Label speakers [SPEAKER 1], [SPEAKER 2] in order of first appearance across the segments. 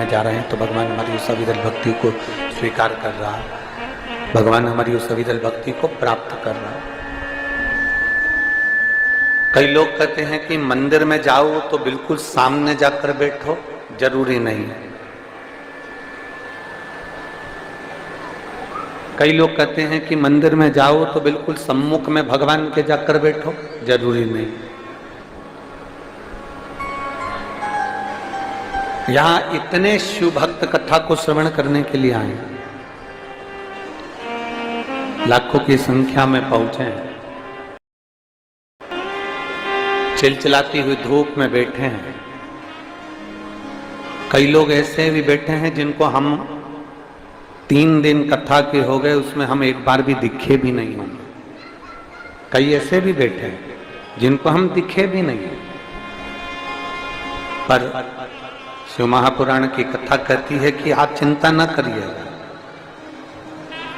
[SPEAKER 1] में जा रहे हैं तो भगवान हमारी उस अविरल भक्ति को स्वीकार कर रहा है, भगवान हमारी उस अविरल भक्ति को प्राप्त कर रहा है। कई लोग कहते हैं कि मंदिर में जाओ तो बिल्कुल सामने जाकर बैठो, जरूरी नहीं है। कई लोग कहते हैं कि मंदिर में जाओ तो बिल्कुल सम्मुख में भगवान के जाकर बैठो, जरूरी नहीं। यहां इतने शिव भक्त कथा को श्रवण करने के लिए आए, लाखों की संख्या में पहुंचे हैं, चिलचिलाती हुई धूप में बैठे हैं। कई लोग ऐसे भी बैठे हैं जिनको हम 3 दिन कथा के हो गए, उसमें हम एक बार भी दिखे भी नहीं होंगे। कई ऐसे भी बैठे हैं जिनको हम दिखे भी नहीं, पर शिव महापुराण की कथा कहती है कि आप चिंता न करिएगा,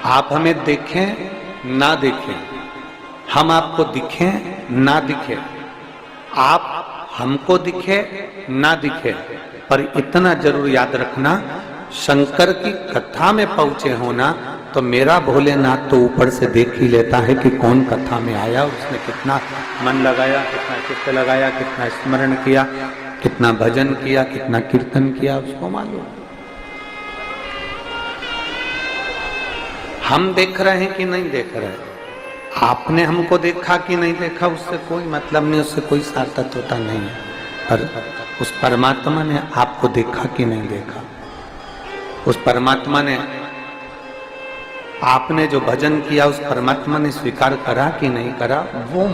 [SPEAKER 1] आप हमें देखें ना देखें, हम आपको दिखें ना दिखें, आप हमको दिखे ना दिखे, पर इतना जरूर याद रखना, शंकर की कथा में पहुंचे होना तो मेरा भोलेनाथ तो ऊपर से देख ही लेता है कि कौन कथा में आया, उसने कितना मन लगाया, कितना चित्त लगाया, कितना स्मरण किया, कितना भजन किया, कितना कीर्तन किया, उसको मालूम। हम देख रहे हैं कि नहीं देख रहे, आपने हमको देखा कि नहीं देखा, उससे कोई मतलब नहीं, उससे कोई सार्थकता नहीं है। पर उस परमात्मा ने आपको देखा कि नहीं देखा, उस परमात्मा ने आपने जो भजन किया उस परमात्मा ने स्वीकार करा कि नहीं करा, वो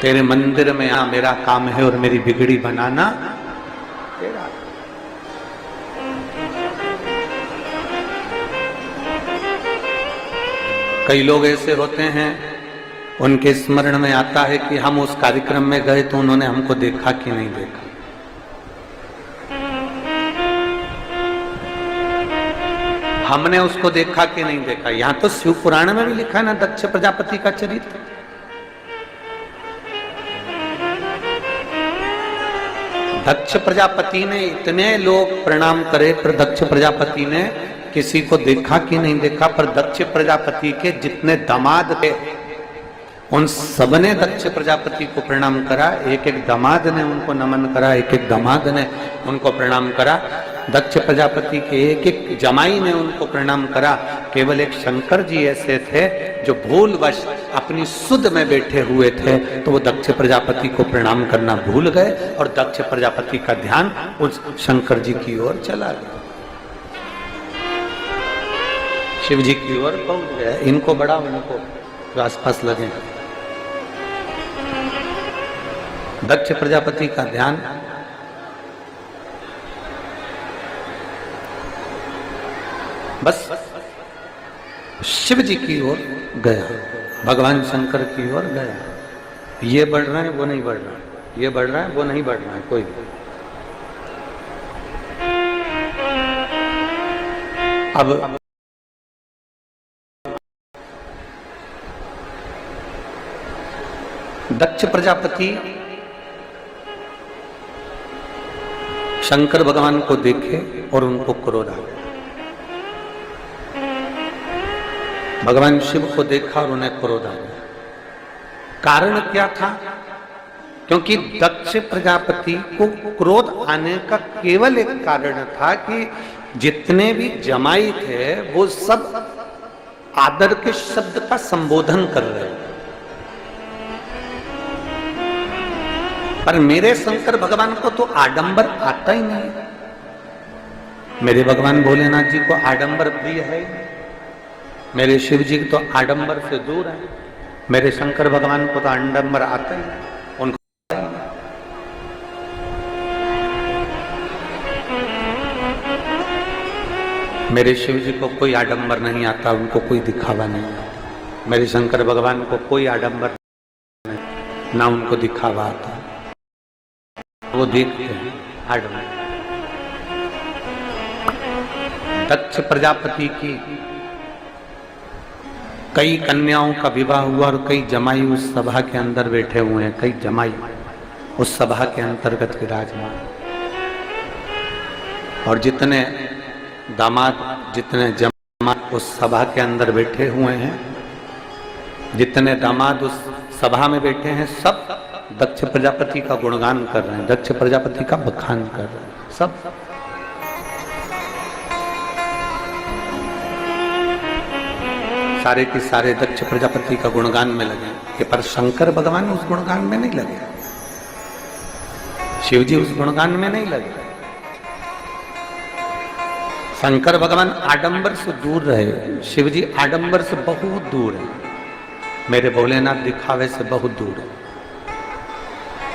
[SPEAKER 1] तेरे मंदिर में आ मेरा काम है और मेरी बिगड़ी बनाना तेरा। कई लोग ऐसे होते हैं, उनके स्मरण में आता है कि हम उस कार्यक्रम में गए तो उन्होंने हमको देखा कि नहीं देखा। हमने उसको देखा कि नहीं देखा। यहां तो शिव पुराण में भी लिखा है ना, दक्ष प्रजापति का चरित्र। दक्ष प्रजापति ने इतने लोग प्रणाम करे, पर दक्ष प्रजापति ने किसी को देखा कि नहीं देखा। पर दक्ष प्रजापति के जितने दामाद थे उन सबने दक्ष प्रजापति को प्रणाम करा। एक एक दामाद ने उनको नमन करा, एक एक दामाद ने उनको प्रणाम करा। दक्ष प्रजापति के एक एक जमाई ने उनको प्रणाम करा। केवल एक शंकर जी ऐसे थे जो भूलवश अपनी सुध में बैठे हुए थे, तो वो दक्ष प्रजापति को प्रणाम करना भूल गए और दक्ष प्रजापति का ध्यान उस शंकर जी की ओर चला गया, शिव जी की ओर पहुंच गया। इनको बड़ा उनको आसपास लगे। दक्ष प्रजापति का ध्यान बस शिव जी की ओर गया, भगवान शंकर की ओर गया। ये बढ़ रहा है वो नहीं बढ़ रहा, ये बढ़ रहा है वो नहीं बढ़ रहा है, कोई अब दक्ष प्रजापति शंकर भगवान को देखे और उनको क्रोध आ गया। भगवान शिव को देखा और उन्हें क्रोध आ गया। कारण क्या था? क्योंकि दक्ष प्रजापति को क्रोध आने का केवल एक कारण था कि जितने भी जमाई थे वो सब आदर के शब्द का संबोधन कर रहे थे, पर मेरे शंकर भगवान को तो आडंबर आता ही नहीं। मेरे भगवान भोलेनाथ जी को आडंबर प्रिय है, मेरे शिव जी तो आडंबर से दूर है। मेरे शंकर भगवान को तो आडंबर आता ही नहीं, उनको मेरे शिव जी को कोई आडंबर नहीं आता, उनको कोई दिखावा नहीं आता। मेरे शंकर भगवान को कोई आडंबर नहीं, ना उनको दिखावा आता, वो देखते हैं आडंबर। दक्ष प्रजापति की कई कन्याओं का विवाह हुआ और कई जमाई उस सभा के अंदर बैठे हुए हैं, कई जमाई उस सभा के अंतर्गत विराजमान। और जितने दामाद, जितने जमात उस सभा के अंदर बैठे हुए हैं, जितने दामाद उस सभा में बैठे हैं, सब दक्ष प्रजापति का गुणगान कर रहे हैं, दक्ष प्रजापति का बखान कर रहे हैं, सब। सारे के सारे दक्ष प्रजापति का गुणगान में लगे कि पर शंकर भगवान उस गुणगान में नहीं लगे, शिव जी उस गुणगान में नहीं लगे। शंकर भगवान आडंबर से दूर रहे, शिव जी आडंबर से बहुत दूर है, मेरे भोलेनाथ दिखावे से बहुत दूर है।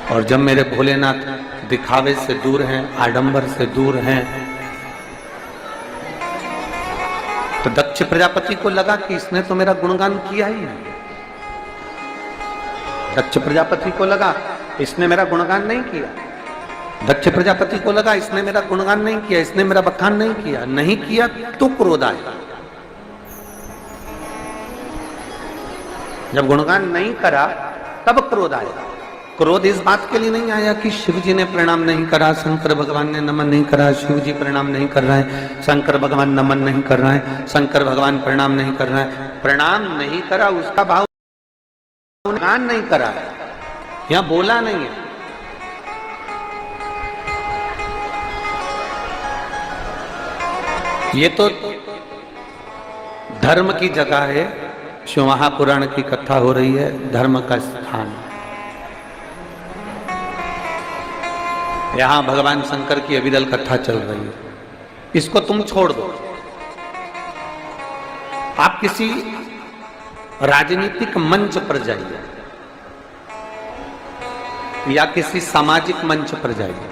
[SPEAKER 1] और जब मेरे भोलेनाथ दिखावे से दूर हैं, आडंबर से दूर हैं, तो दक्ष प्रजापति को लगा कि इसने तो मेरा गुणगान किया ही नहीं। दक्ष प्रजापति को लगा इसने मेरा गुणगान नहीं किया, दक्ष प्रजापति को लगा इसने मेरा गुणगान नहीं किया, इसने मेरा बखान नहीं किया, नहीं किया तो क्रोध आया। जब गुणगान नहीं करा तब क्रोध आया। क्रोध इस बात के लिए नहीं आया कि शिव जी ने प्रणाम नहीं करा, शंकर भगवान ने नमन नहीं करा, शिव जी प्रणाम नहीं कर रहे हैं, शंकर भगवान नमन नहीं कर रहे हैं, शंकर भगवान प्रणाम नहीं कर रहे हैं। प्रणाम नहीं करा उसका भाव गुणगान नहीं करा है, यहां बोला नहीं है। ये तो धर्म की जगह है, शिव महापुराण की कथा हो रही है, धर्म का स्थान। यहां भगवान शंकर की अविरल कथा चल रही है, इसको तुम छोड़ दो। आप किसी राजनीतिक मंच पर जाइए या किसी सामाजिक मंच पर जाइए।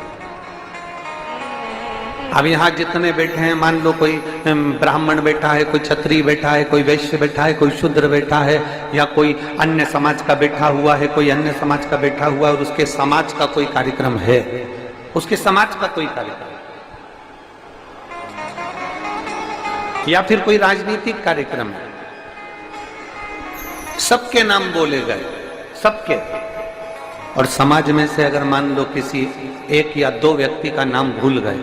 [SPEAKER 1] अब यहाँ जितने बैठे हैं, मान लो कोई ब्राह्मण बैठा है, कोई क्षत्रिय बैठा है, कोई वैश्य बैठा है, कोई शूद्र बैठा है, या कोई अन्य समाज का बैठा हुआ है, कोई अन्य समाज का बैठा हुआ है, और उसके समाज का कोई कार्यक्रम है, उसके समाज का कोई कार्यक्रम, या फिर कोई राजनीतिक कार्यक्रम है, सबके नाम बोले गए, सबके। और समाज में से अगर मान लो किसी एक या दो व्यक्ति का नाम भूल गए,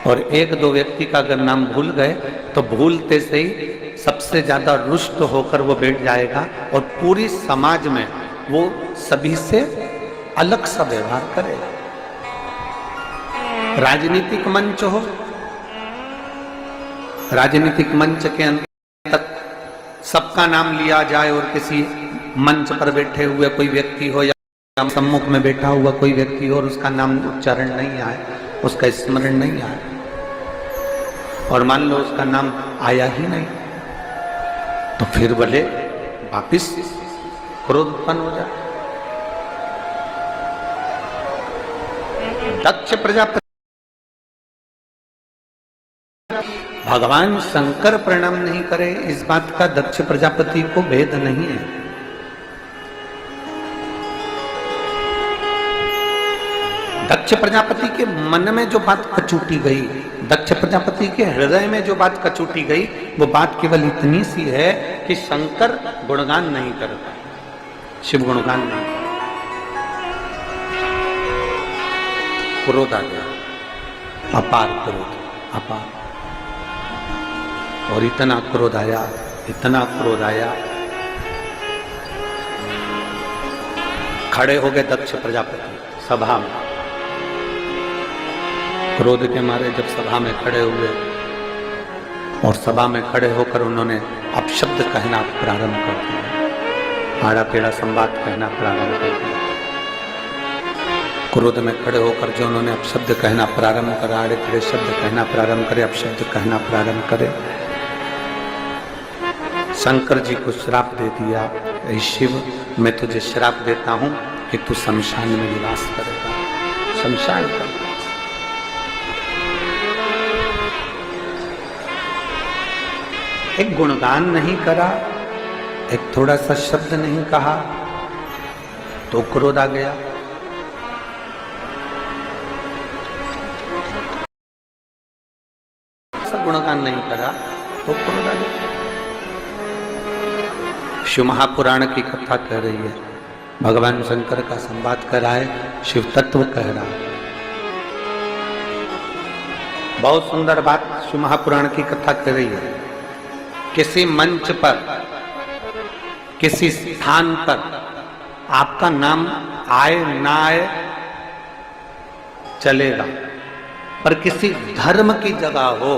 [SPEAKER 1] और एक दो व्यक्ति का अगर नाम भूल गए, तो भूलते से ही सबसे ज्यादा रुष्ट होकर वो बैठ जाएगा और पूरी समाज में वो सभी से अलग सा व्यवहार करेगा। राजनीतिक मंच हो, राजनीतिक मंच के अंदर तक सबका नाम लिया जाए और किसी मंच पर बैठे हुए कोई व्यक्ति हो या सम्मुख में बैठा हुआ कोई व्यक्ति हो और उसका नाम उच्चारण नहीं आए, उसका स्मरण नहीं आए, और मान लो उसका नाम आया ही नहीं, तो फिर भले वापिस क्रोध उत्पन्न हो जाए। दक्ष प्रजापति, भगवान शंकर प्रणाम नहीं करे इस बात का दक्ष प्रजापति को भेद नहीं है। दक्ष प्रजापति के मन में जो बात कचूटी गई, दक्ष प्रजापति के हृदय में जो बात कचूटी गई, वो बात केवल इतनी सी है कि शंकर गुणगान नहीं करता, शिव गुणगान नहीं करता। क्रोध आ गया, अपार क्रोध, अपार। और इतना क्रोध आया, इतना क्रोध आया, खड़े हो गए दक्ष प्रजापति सभा में। क्रोध के मारे जब सभा में खड़े हुए और सभा में खड़े होकर उन्होंने अपशब्द कहना प्रारंभ कर दिया, आड़ा टेढ़ा संवाद कहना प्रारंभ कर दिया। क्रोध में खड़े होकर जो उन्होंने अपशब्द कहना प्रारंभ करा, आड़े टेढ़े शब्द कहना प्रारंभ करे, अपशब्द कहना प्रारंभ करे, शंकर जी को श्राप दे दिया, ऐ शिव मैं तुझे श्राप देता हूं कि तू शमशान में निवास करेगा, शमशान का। एक गुणगान नहीं करा, एक थोड़ा सा शब्द नहीं कहा, तो क्रोध आ गया। गुणगान नहीं करा तो क्रोध आ गया। शिव महापुराण की कथा कह रही है, भगवान शंकर का संवाद कर रहा है, शिव तत्व कह रहा है। बहुत सुंदर बात शिव महापुराण की कथा कर रही है। किसी मंच पर, किसी स्थान पर आपका नाम आए ना आए चलेगा, पर किसी धर्म की जगह हो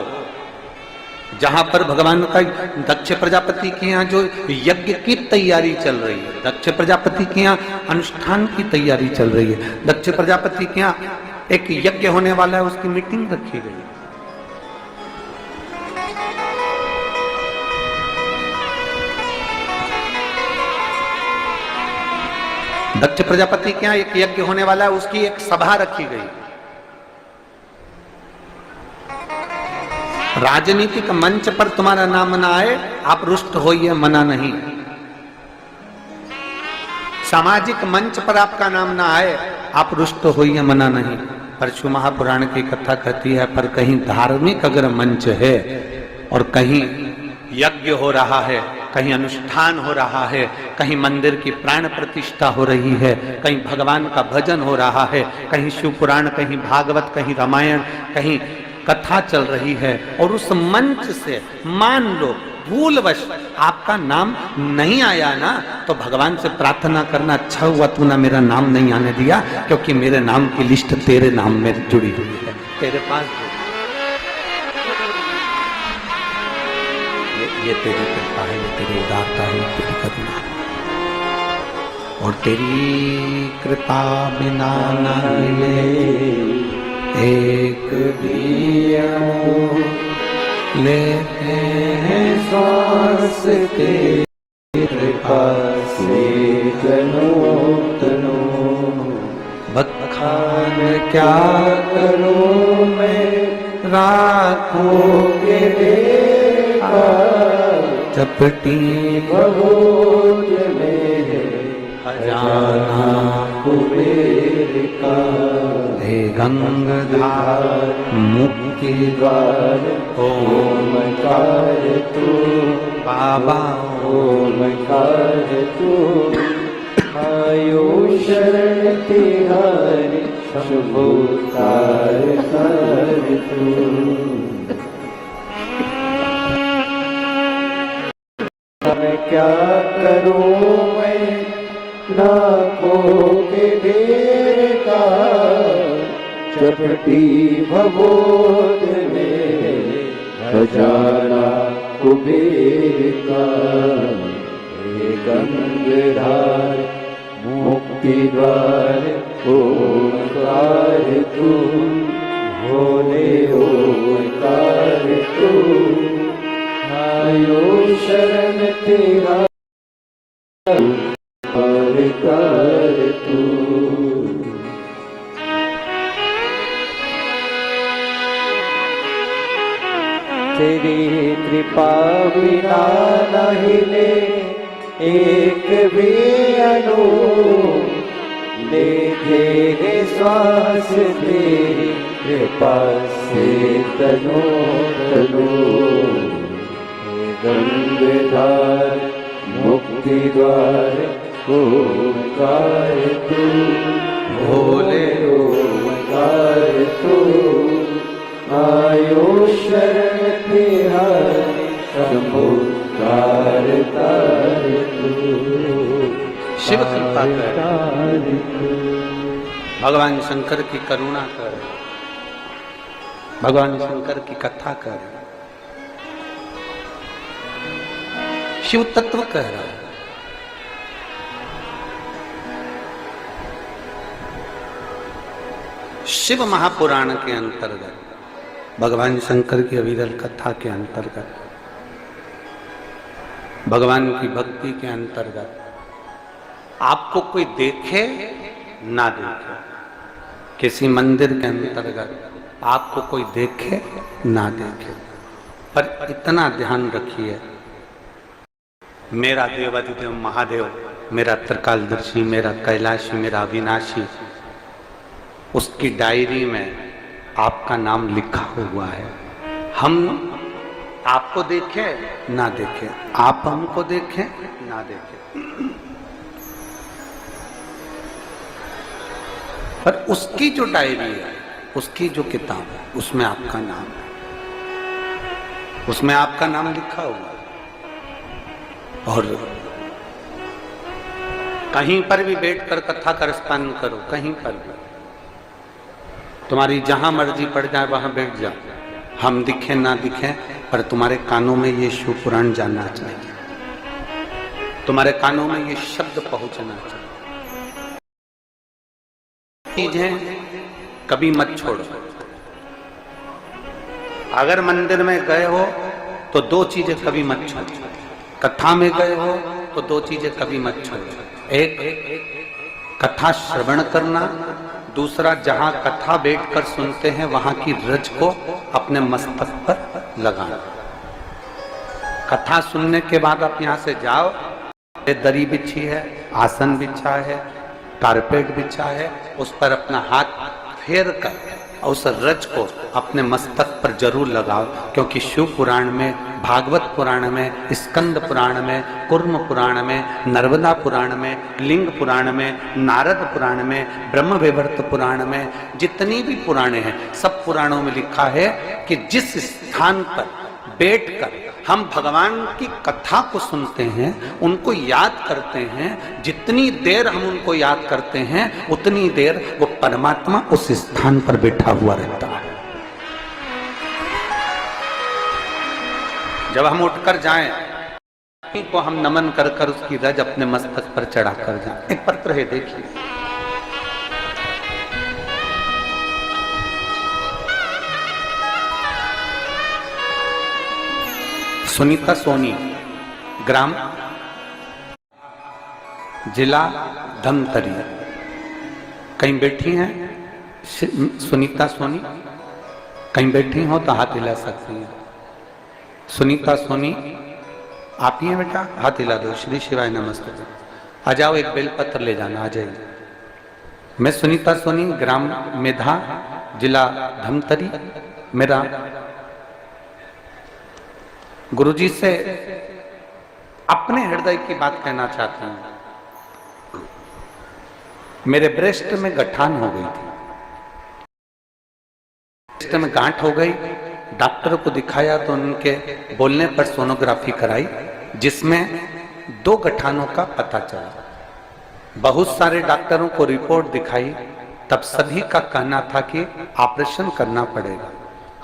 [SPEAKER 1] जहां पर भगवान का दक्ष प्रजापति के यहाँ जो यज्ञ की तैयारी चल रही है, दक्ष प्रजापति के यहाँ अनुष्ठान की तैयारी चल रही है, दक्ष प्रजापति के यहाँ एक यज्ञ होने वाला है, उसकी मीटिंग रखी गई। दक्ष प्रजापति के यहाँ एक यज्ञ होने वाला है, उसकी एक सभा रखी गई। राजनीतिक मंच पर तुम्हारा नाम ना आए, आप रुष्ट होइए, मना नहीं। सामाजिक मंच पर आपका नाम ना आए, आप रुष्ट होइए, मना नहीं। पर शिव महापुराण की कथा कहती है, पर कहीं धार्मिक अगर मंच है और कहीं यज्ञ हो रहा है, कहीं अनुष्ठान हो रहा है, कहीं मंदिर की प्राण प्रतिष्ठा हो रही है, कहीं भगवान का भजन हो रहा है, कहीं शिव पुराण, कहीं भागवत, कहीं रामायण, कहीं कथा चल रही है, और उस मंच से मान लो भूलवश आपका नाम नहीं आया ना, तो भगवान से प्रार्थना करना, अच्छा हुआ तूने मेरा नाम नहीं आने दिया, क्योंकि मेरे नाम की लिस्ट तेरे नाम में जुड़ी हुई है, तेरे पास। ये तेरी कृपा है, ये तेरी उदारता है, ये तेरी करुणा है, और तेरी कृपा बिना न मिले एक भी लेते हैं सांस, तेरी कृपा से तनो तनो। बखान क्या करूं मैं राखों के देखा, चपटी बहुत मेरे खजाना कुबेर का। हे गंगाधार मुक्ति द्वार ओमकार तू, बाबा ओमकार तू। आयो शरण तिहारी शुभकार कर तू। मैं क्या करूं मैं लाखों के ढेर का, चपटी भगोद में खजाना कुबेर का। हे गंगाधार मुक्ति द्वार ओंकार तू, भोले ओंकार तू। आयो शरण तेरा कर तू। तेरी कृपा बिना न हिले एक भी अणु, लेते हैं श्वास तेरी कृपा से तनो तनो। गंगाधार मुक्ति द्वार ओंकार तू, भोले ओंकार तू। आयो शरण तिहारी शंभुकार तार तू। शिव कृपा कर, भगवान शंकर की करुणा कर, भगवान शंकर की कथा कर। शिव तत्व कह रहा है। शिव महापुराण के अंतर्गत, भगवान शंकर की अविरल कथा के अंतर्गत, भगवान की भक्ति के अंतर्गत, आपको कोई देखे ना देखे, किसी मंदिर के अंतर्गत आपको कोई देखे ना देखे, पर इतना ध्यान रखिए, मेरा देवाधिदेव महादेव, मेरा त्रिकालदर्शी, मेरा कैलाशी, मेरा अविनाशी, उसकी डायरी में आपका नाम लिखा हुआ है। हम आपको देखें ना देखें, आप हमको देखें ना देखें, पर उसकी जो डायरी है उसकी जो किताब है उसमें आपका नाम है, उसमें आपका नाम लिखा हुआ। और कहीं पर भी बैठकर कथा करस्पान करो, कहीं पर भी, तुम्हारी जहां मर्जी पड़ जाए वहां बैठ जाओ, हम दिखे ना दिखे पर तुम्हारे कानों में ये शिव पुराण जानना चाहिए, तुम्हारे कानों में ये शब्द पहुंचना चाहिए। चीजें कभी मत छोड़ो। अगर मंदिर में गए हो तो दो चीजें कभी मत छोड़ो, कथा में गए हो तो दो चीजें कभी मत छोड़ो। एक कथा श्रवण करना, दूसरा जहां कथा बैठकर सुनते हैं वहां की रज को अपने मस्तक पर लगाना। कथा सुनने के बाद आप यहां से जाओ, दरी बिछी है, आसन बिछा है, कारपेट बिछा है, उस पर अपना हाथ फेर कर उस रज को अपने मस्तक पर जरूर लगाओ, क्योंकि शिव पुराण में, भागवत पुराण में, स्कंद पुराण में, कुर्म पुराण में, नर्मदा पुराण में, लिंग पुराण में, नारद पुराण में, ब्रह्म वैवर्त पुराण में, जितनी भी पुराणे हैं सब पुराणों में लिखा है कि जिस स्थान पर बैठकर हम भगवान की कथा को सुनते हैं, उनको याद करते हैं, जितनी देर हम उनको याद करते हैं उतनी देर वो परमात्मा उस स्थान पर बैठा हुआ रहता है। जब हम उठकर जाएं को हम नमन कर कर उसकी रज अपने मस्तक पर चढ़ा कर जाएं। एक पत्र है, देखिए, सुनीता सोनी, ग्राम जिला धमतरी। कहीं बैठी हैं सुनीता सोनी? कहीं बैठी हो तो हाथ हिला सकती हैं। सुनीता सोनी आप ही हैं बेटा? हाथ हिला दो। श्री शिवाय नमस्ते। आ जाओ, एक बेलपत्र ले जाना, आ जाइए। मैं सुनीता सोनी, ग्राम मेधा, जिला धमतरी। मेरा गुरुजी से अपने हृदय की बात कहना चाहता हूं। मेरे ब्रेस्ट में गठान हो गई थी, ब्रेस्ट में गांठ हो गई। डॉक्टर को दिखाया तो उनके बोलने पर सोनोग्राफी कराई, जिसमें 2 गठानों का पता चला। बहुत सारे डॉक्टरों को रिपोर्ट दिखाई, तब सभी का कहना था कि ऑपरेशन करना पड़ेगा।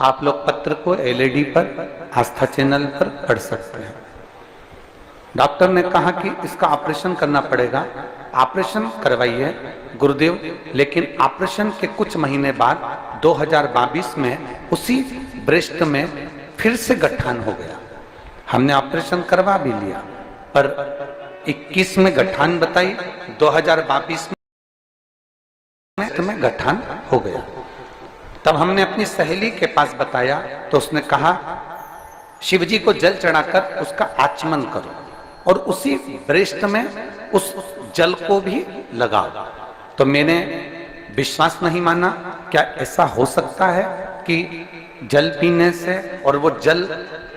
[SPEAKER 1] आप लोग पत्र को एलईडी पर, आस्था चैनल पर पढ़ सकते हैं। डॉक्टर ने कहा कि इसका ऑपरेशन करना पड़ेगा, ऑपरेशन करवाइए गुरुदेव। लेकिन ऑपरेशन के कुछ महीने बाद 2022 में उसी ब्रेस्ट में फिर से गठान हो गया। हमने ऑपरेशन करवा भी लिया, पर 21 में गठान बताई, 2022 में गठान हो गया। तब हमने अपनी सहेली के पास बताया तो उसने कहा शिवजी को जल चढ़ाकर उसका आचमन करो और उसी ब्रेस्ट में उस जल को भी लगाओ। तो मैंने विश्वास नहीं माना, क्या ऐसा हो सकता है कि जल पीने से और वो जल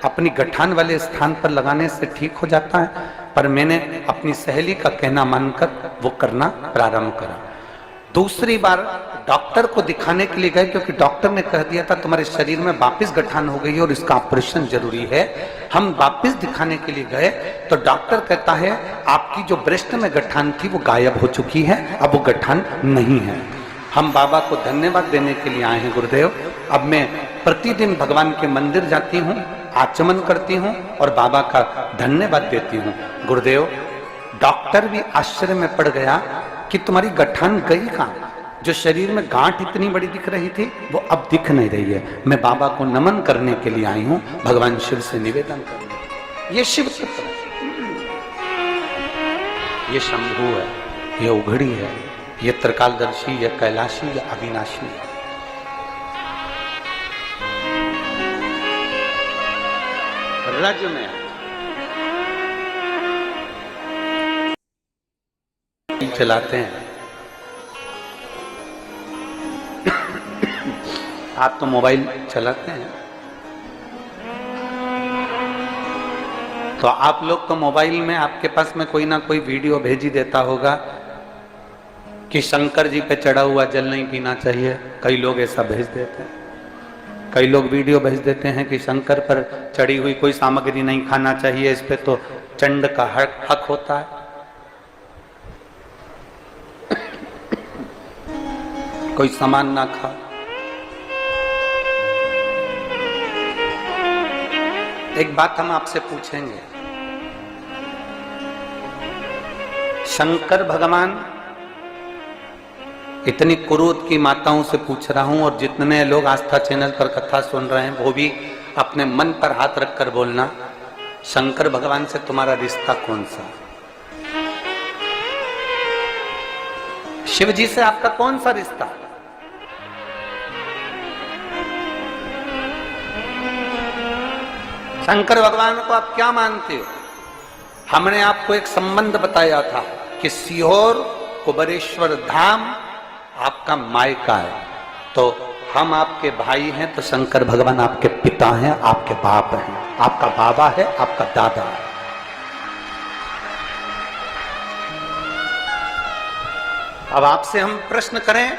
[SPEAKER 1] अपनी गठान वाले स्थान पर लगाने से ठीक हो जाता है? पर मैंने अपनी सहेली का कहना मानकर वो करना प्रारंभ करा। दूसरी बार डॉक्टर को दिखाने के लिए गए, क्योंकि डॉक्टर ने कह दिया था तुम्हारे शरीर में वापस गठान हो गई है और इसका ऑपरेशन जरूरी है। हम वापस दिखाने के लिए गए तो डॉक्टर कहता है आपकी जो ब्रेस्ट में गठान थी वो गायब हो चुकी है, अब वो गठान नहीं है। हम बाबा को धन्यवाद देने के लिए आए हैं गुरुदेव। अब मैं प्रतिदिन भगवान के मंदिर जाती हूँ, आचमन करती हूँ और बाबा का धन्यवाद देती हूँ। गुरुदेव, डॉक्टर भी आश्चर्य में पड़ गया कि तुम्हारी गठान गई कहाँ? जो शरीर में गांठ इतनी बड़ी दिख रही थी वो अब दिख नहीं रही है। मैं बाबा को नमन करने के लिए आई हूँ, भगवान शिव से निवेदन करने। ये शिव तत्व है, ये शंभु है, ये उघड़ी है, ये त्रिकालदर्शी, ये कैलाशी, ये अविनाशी है। रज में चलाते हैं। आप तो मोबाइल चलाते हैं, तो आप लोग तो मोबाइल में आपके पास में कोई ना कोई वीडियो भेज ही देता होगा कि शंकर जी पे चढ़ा हुआ जल नहीं पीना चाहिए। कई लोग ऐसा भेज देते हैं, कई लोग वीडियो भेज देते हैं कि शंकर पर चढ़ी हुई कोई सामग्री नहीं खाना चाहिए, इस पे तो चंड का हक होता है। कोई सामान ना खा। एक बात हम आपसे पूछेंगे, शंकर भगवान, इतनी क्रोध की माताओं से पूछ रहा हूं और जितने लोग आस्था चैनल पर कथा सुन रहे हैं वो भी अपने मन पर हाथ रखकर बोलना, शंकर भगवान से तुम्हारा रिश्ता कौन सा? शिव जी से आपका कौन सा रिश्ता? शंकर भगवान को आप क्या मानते हो? हमने आपको एक संबंध बताया था कि सीहोर कुबेरेश्वर धाम आपका मायका है, तो हम आपके भाई हैं, तो शंकर भगवान आपके पिता हैं, आपके बाप हैं, आपका बाबा है, आपका दादा है। अब आपसे हम प्रश्न करें,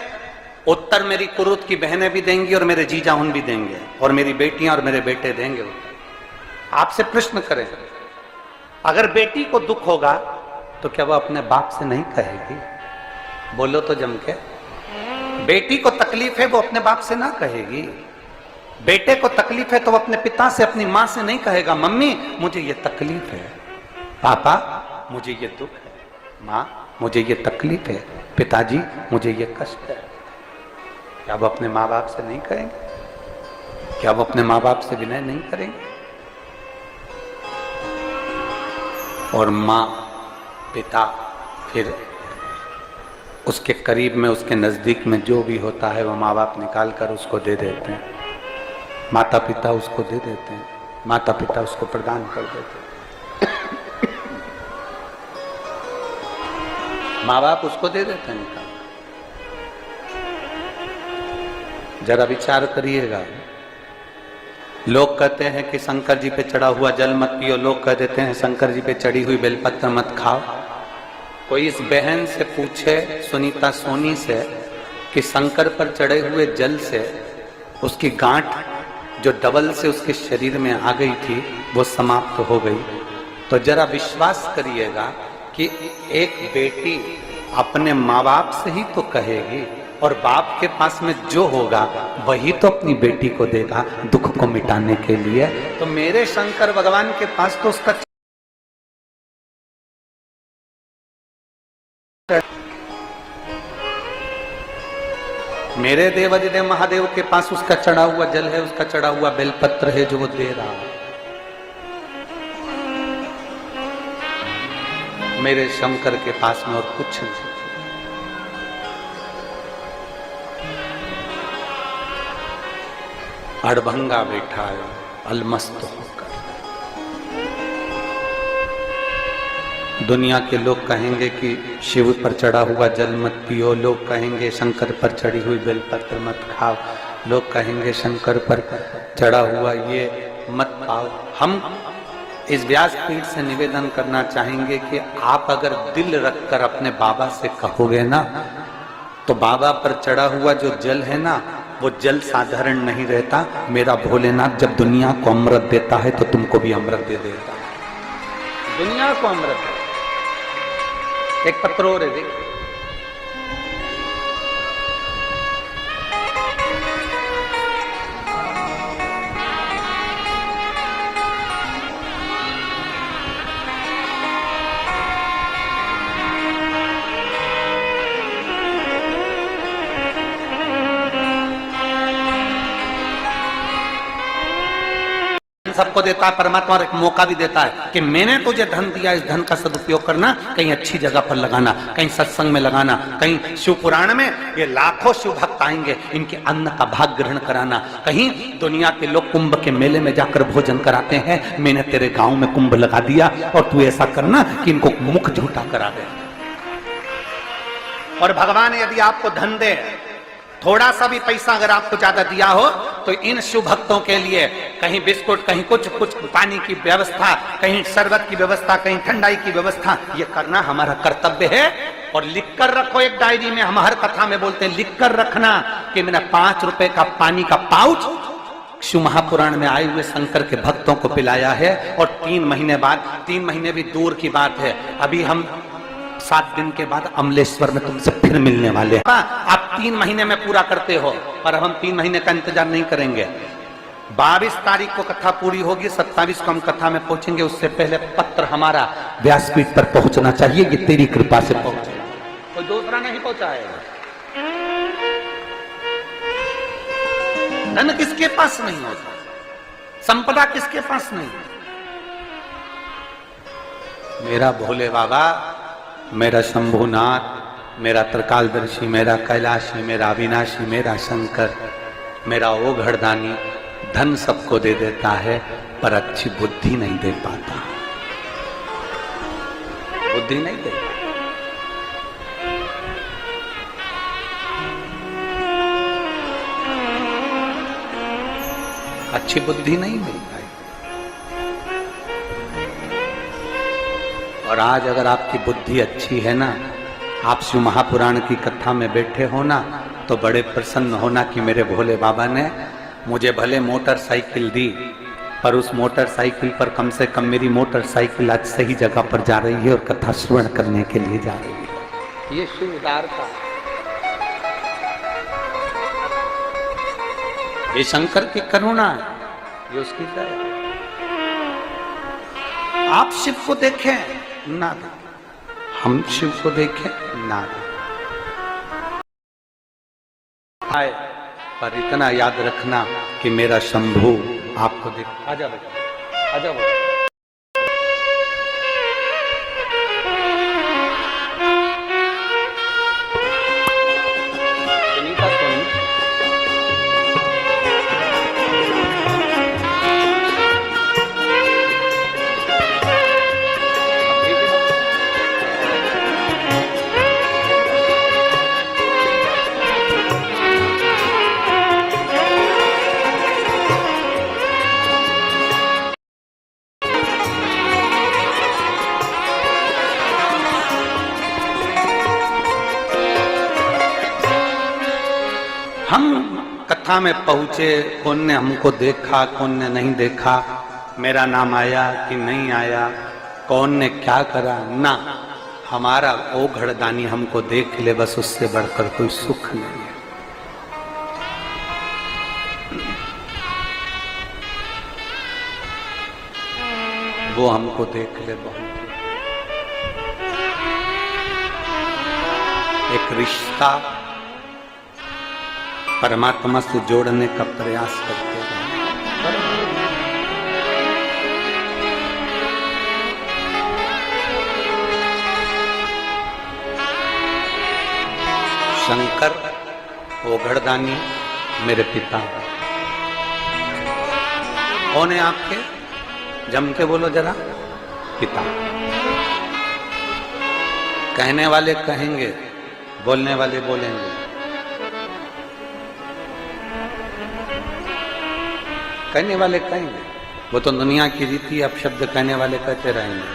[SPEAKER 1] उत्तर मेरी कुरुत की बहनें भी देंगी और मेरे जीजा उन भी देंगे और मेरी बेटियां और मेरे बेटे देंगे। आपसे प्रश्न करें, अगर बेटी को दुख होगा तो क्या वो अपने बाप से नहीं कहेगी? बोलो तो जम के। बेटी को तकलीफ है वो अपने बाप से ना कहेगी। बेटे को तकलीफ है तो वो अपने पिता से, अपनी मां से नहीं कहेगा, मम्मी मुझे ये तकलीफ है, पापा मुझे ये दुख है, मां मुझे ये तकलीफ है, पिताजी मुझे ये कष्ट है। क्या वो अपने माँ बाप से नहीं कहेंगे? क्या वो अपने माँ बाप से विनय नहीं करेंगे? और माँ, पिता, फिर उसके करीब में, उसके नजदीक में जो भी होता है वो माँ बाप निकाल कर उसको दे देते हैं। माता पिता उसको दे देते हैं, माता पिता उसको प्रदान कर देते हैं। माँ बाप उसको दे देते हैं निकाल। जरा विचार करिएगा। लोग कहते हैं कि शंकर जी पे चढ़ा हुआ जल मत पियो, लोग कह देते हैं शंकर जी पे चढ़ी हुई बेलपत्र मत खाओ। कोई इस बहन से पूछे, सुनीता सोनी से, कि शंकर पर चढ़े हुए जल से उसकी गांठ जो डबल से उसके शरीर में आ गई थी वो समाप्त हो गई, तो जरा विश्वास करिएगा कि एक बेटी अपने माँ बाप से ही तो कहेगी, और बाप के पास में जो होगा वही तो अपनी बेटी को देगा दुख को मिटाने के लिए। तो मेरे शंकर भगवान के पास तो उसका, मेरे देवादिदेव महादेव के पास उसका चढ़ा हुआ जल है, उसका चढ़ा हुआ बेलपत्र है जो वो दे रहा है। मेरे शंकर के पास में और कुछ नहीं। अड़भंगा बैठा है अलमस्त होकर। दुनिया के लोग कहेंगे कि शिव पर चढ़ा हुआ जल मत पियो, लोग कहेंगे शंकर पर चढ़ी हुई बेलपत्र मत खाओ, लोग कहेंगे शंकर पर चढ़ा हुआ ये मत पाओ। हम इस व्यासपीठ से निवेदन करना चाहेंगे कि आप अगर दिल रखकर अपने बाबा से कहोगे ना, तो बाबा पर चढ़ा हुआ जो जल है ना, वो जल साधारण नहीं रहता। मेरा भोलेनाथ जब दुनिया को अमृत देता है तो तुमको भी अमृत दे देता है। दुनिया को अमृत है। एक पत्रो रे देख, सबको देता है परमात्मा, और एक मौका भी देता है कि मैंने तुझे धन दिया, इस धन का सदुपयोग करना, कहीं अच्छी जगह पर लगाना, कहीं सत्संग में लगाना, कहीं शिव पुराण में ये लाखों शिव भक्त आएंगे, इनके अन्न का भाग ग्रहण कराना। कहीं दुनिया के लोग कुंभ के मेले में जाकर भोजन कराते हैं, मैंने तेरे गांव में कुंभ लगा दिया और तू ऐसा करना कि इनको मुख झूठा करा दे। और भगवान यदि आपको धन दे, थोड़ा सा भी पैसा अगर आपको ज्यादा दिया हो, तो इन शिव भक्तों के लिए कहीं बिस्कुट, कहीं कुछ पानी की व्यवस्था, कहीं शरबत की व्यवस्था, कहीं ठंडाई की व्यवस्था, ये करना हमारा कर्तव्य है। और लिख कर रखो एक डायरी में। हम हर कथा में बोलते हैं लिख कर रखना कि मैंने 5 रुपए का पानी का पाउच शिव महापुराण में आए हुए शंकर के भक्तों को पिलाया है। और 3 महीने बाद, 3 महीने भी दूर की बात है, अभी हम 7 दिन के बाद अमलेश्वर में तुमसे फिर मिलने वाले हैं। आप 3 महीने में पूरा करते हो, पर अब हम 3 महीने का इंतजार नहीं करेंगे। 22 तारीख को कथा पूरी होगी, 27 को हम कथा में पहुंचेंगे। उससे पहले पत्र हमारा व्यासपीठ पर पहुंचना चाहिए। ये तेरी कृपा से पहुंचेगा, कोई दूसरा नहीं पहुंचाएगा। धन किसके पास नहीं होता, संपदा किसके पास नहीं। मेरा भोले बाबा, मेरा शंभुनाथ, मेरा त्रिकालदर्शी, मेरा कैलाशी, मेरा अविनाशी, मेरा शंकर, मेरा वो घरदानी धन सबको दे देता है, पर अच्छी बुद्धि नहीं दे पाता। बुद्धि नहीं दे पाता। अच्छी बुद्धि नहीं मिल पाई। और आज अगर आपकी बुद्धि अच्छी है ना, आप शिव महापुराण की कथा में बैठे हो ना, तो बड़े प्रसन्न होना कि मेरे भोले बाबा ने मुझे भले मोटरसाइकिल दी, पर उस मोटरसाइकिल पर कम से कम मेरी मोटरसाइकिल आज सही जगह पर जा रही है और कथा श्रवण करने के लिए जा रही है। ये शिव उदारता, ये शंकर की करुणा है, ये उसकी दया। आप शिव को देखें ना देखें, हम शिव को देखें ना देखें, पर इतना याद रखना कि मेरा शंभू आपको देख। आजा बेटा, आजा बेटा। हम कथा में पहुंचे, कौन ने हमको देखा, कौन ने नहीं देखा, मेरा नाम आया कि नहीं आया, कौन ने क्या करा ना, हमारा ओ घड़दानी हमको देख ले, बस उससे बढ़कर कोई सुख नहीं है। वो हमको देख ले बहुत। एक रिश्ता परमात्मा से जोड़ने का प्रयास करते हैं। शंकर वो घड़दानी मेरे पिता। कौन है आपके? जम के बोलो जरा। पिता। कहने वाले कहेंगे, बोलने वाले बोलेंगे। कहने वाले कहेंगे, वो तो दुनिया की रीति, अब शब्द कहने वाले कहते रहेंगे।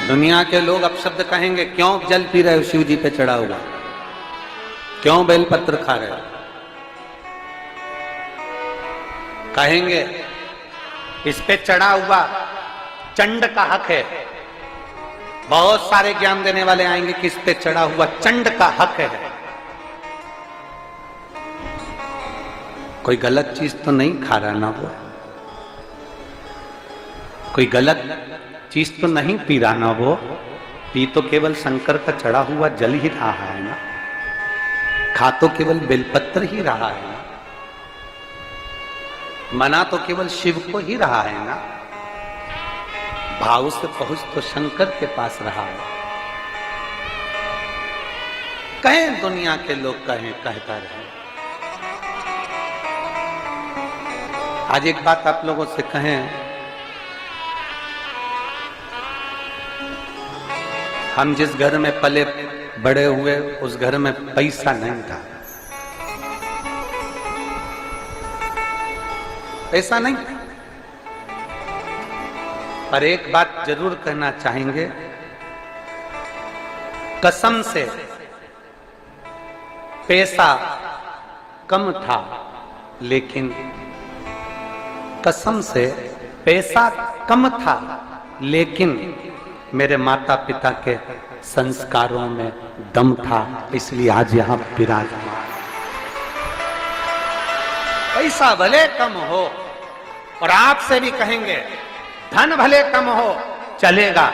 [SPEAKER 1] दुनिया के लोग अब शब्द कहेंगे, क्यों जल पी रहे हो शिव जी पे चढ़ा हुआ, क्यों बेलपत्र खा रहे हो। कहेंगे इस पे चढ़ा हुआ चंड का हक है। बहुत सारे ज्ञान देने वाले आएंगे कि इस पे चढ़ा हुआ चंड का हक है। कोई गलत चीज तो नहीं खा रहा ना वो, कोई गलत चीज तो नहीं पी रहा ना वो, पी तो केवल शंकर का चढ़ा हुआ जल ही रहा है ना, खा तो केवल बेलपत्र ही रहा है ना, मना तो केवल शिव को ही रहा है ना, भाव से पहुंच तो शंकर के पास रहा है। कहें दुनिया के लोग, कहें, कहता रहे। आज एक बात आप लोगों से कहें, हम जिस घर में पले बड़े हुए उस घर में पैसा नहीं था। ऐसा नहीं। पर एक बात जरूर कहना चाहेंगे, कसम से पैसा कम था, लेकिन कसम से पैसा कम था, लेकिन मेरे माता पिता के संस्कारों में दम था, इसलिए आज यहां विराजमान। पैसा भले कम हो, और आपसे भी कहेंगे धन भले कम हो चलेगा,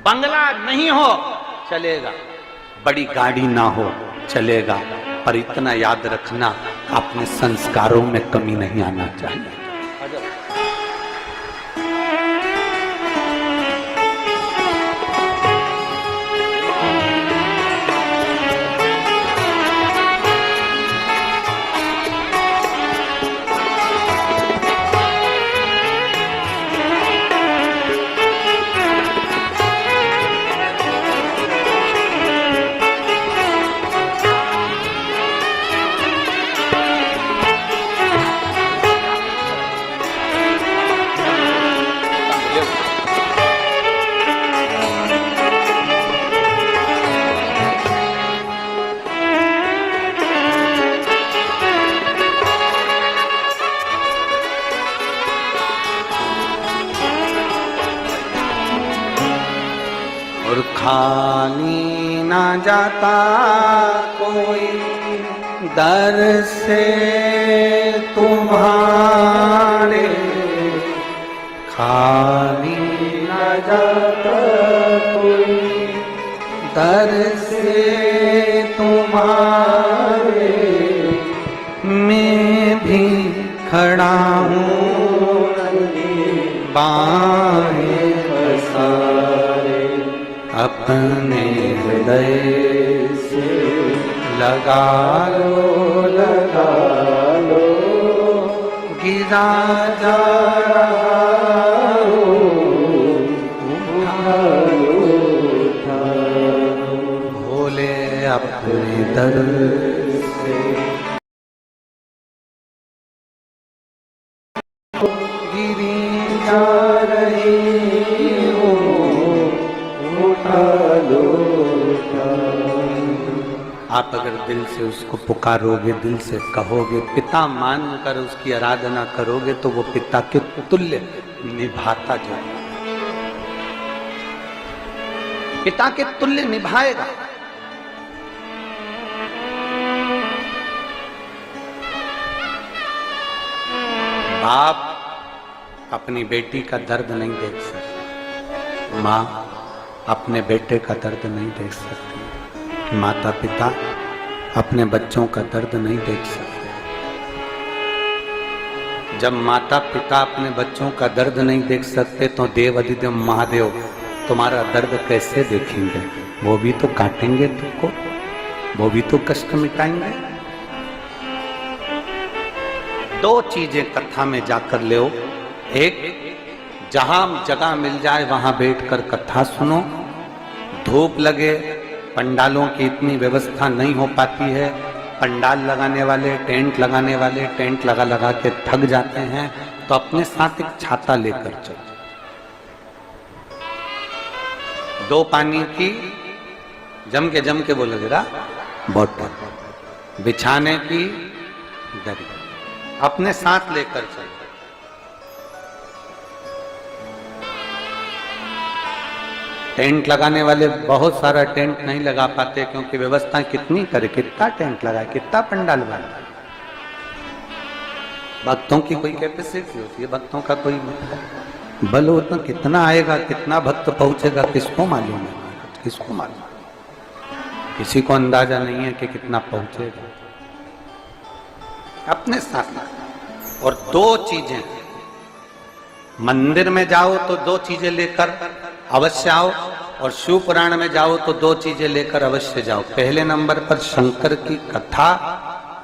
[SPEAKER 1] बंगला नहीं हो चलेगा, बड़ी गाड़ी ना हो चलेगा, पर इतना याद रखना अपने संस्कारों में कमी नहीं आना चाहिए। और खाली ना जाता कोई दर से तुम्हारे, खाली ना जाता कोई दर से तुम्हारे, मैं भी खड़ा हूँ बाहें पसारे, अपने हृदय से लगा लो गिरा जा रहा हूँ, उठा लो भोले अपने दर से गिरी जा रही हो, उठा लो। आप अगर दिल से उसको पुकारोगे, दिल से कहोगे, पिता मानकर उसकी आराधना करोगे, तो वो पिता के तुल्य निभाता जाएगा, पिता के तुल्य निभाएगा। बाप अपनी बेटी का दर्द नहीं देख सकती, माँ अपने बेटे का दर्द नहीं देख सकती, माता पिता अपने बच्चों का दर्द नहीं देख सकते। जब माता पिता अपने बच्चों का दर्द नहीं देख सकते, तो देव अधिदेव महादेव तुम्हारा दर्द कैसे देखेंगे? वो भी तो काटेंगे तुमको, वो भी तो कष्ट मिटाएंगे। दो चीजें कथा में जाकर ले, एक जहां जगह मिल जाए वहां बैठकर कथा सुनो, धूप लगे, पंडालों की इतनी व्यवस्था नहीं हो पाती है, पंडाल लगाने वाले टेंट लगा के थक जाते हैं, तो अपने साथ एक छाता लेकर चलो, दो पानी की जम के बोलो जरा बोतल, बिछाने की दरी अपने साथ लेकर चलो। टेंट लगाने वाले बहुत सारा टेंट नहीं लगा पाते, क्योंकि व्यवस्था कितनी करे, कितना टेंट लगाए, कितना पंडाल बनाए। भक्तों की कोई कैपेसिटी होती है, भक्तों का कोई बल होता, कितना आएगा, कितना भक्त पहुंचेगा, किसको मालूम है, किसको मालूम, किसी को अंदाजा नहीं है कि कितना पहुंचेगा। अपने साथ। और दो चीजें, मंदिर में जाओ तो दो चीजें लेकर अवश्य आओ, और शिव पुराण में जाओ तो दो चीजें लेकर अवश्य जाओ। पहले नंबर पर शंकर की कथा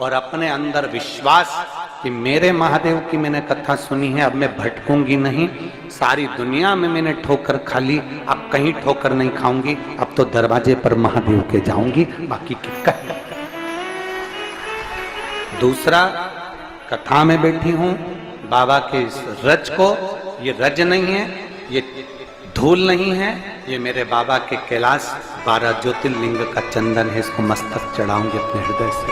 [SPEAKER 1] और अपने अंदर विश्वास कि मेरे महादेव की मैंने कथा सुनी है, अब मैं भटकूंगी नहीं, सारी दुनिया में मैंने ठोकर खा ली, अब कहीं ठोकर नहीं खाऊंगी, अब तो दरवाजे पर महादेव के जाऊंगी, बाकी क्या। दूसरा, कथा में बैठी हूं बाबा के इस रज को, ये रज नहीं है, ये धूल नहीं है, ये मेरे बाबा के कैलाश 12 ज्योतिर्लिंग का चंदन है। इसको मस्तक चढ़ाऊंगी अपने हृदय से।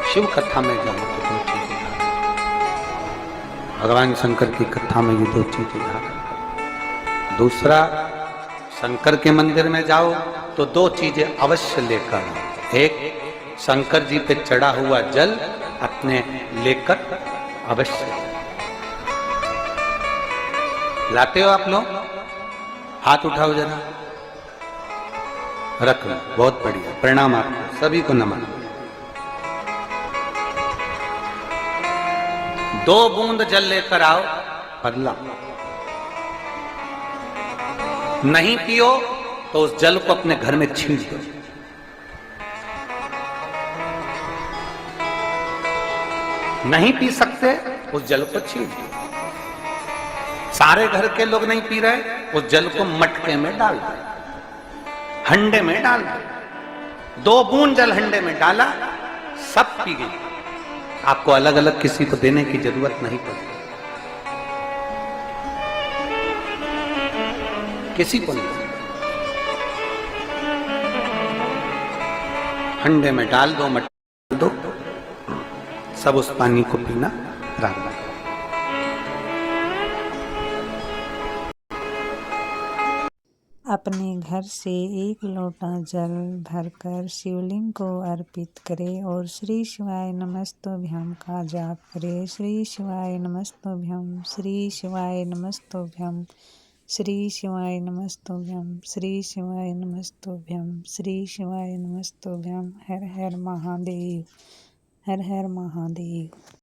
[SPEAKER 1] शिव कथा में जाऊं तो दो चीजें, भगवान शंकर की कथा में ये दो चीजें याद। दूसरा, शंकर के मंदिर में जाओ तो दो चीजें अवश्य लेकर आओ। एक, शंकर जी पे चढ़ा हुआ जल अपने लेकर अवश्य लाते हो। आप लोग हाथ उठाओ जरा, रख लो, बहुत बढ़िया, प्रणाम आपको सभी को नमन। 2 बूंद जल लेकर आओ, पगला नहीं पियो तो उस जल को अपने घर में छींट दो। नहीं पी सकते उस जल को छींट दो। सारे घर के लोग नहीं पी रहे, उस जल को मटके में डाल दो, हंडे में डाल दो। 2 बूंद जल हंडे में डाला, सब पी गई। आपको अलग अलग किसी को देने की जरूरत नहीं पड़ती, किसी को नहीं। हंडे में डाल दो, मटके दो, सब उस पानी को पीना राम।
[SPEAKER 2] अपने घर से 1 लोटा जल भरकर शिवलिंग को अर्पित करें और श्री शिवाय नमस्तुभ्यं का जाप करें। श्री शिवाय नमस्तुभ्यं, श्री शिवाय नमस्तुभ्यं, श्री शिवाय नमस्तुभ्यं, श्री शिवाय नमस्तुभ्यं, श्री शिवाय नमस्तुभ्यं। हर हर महादेव, हर हर महादेव।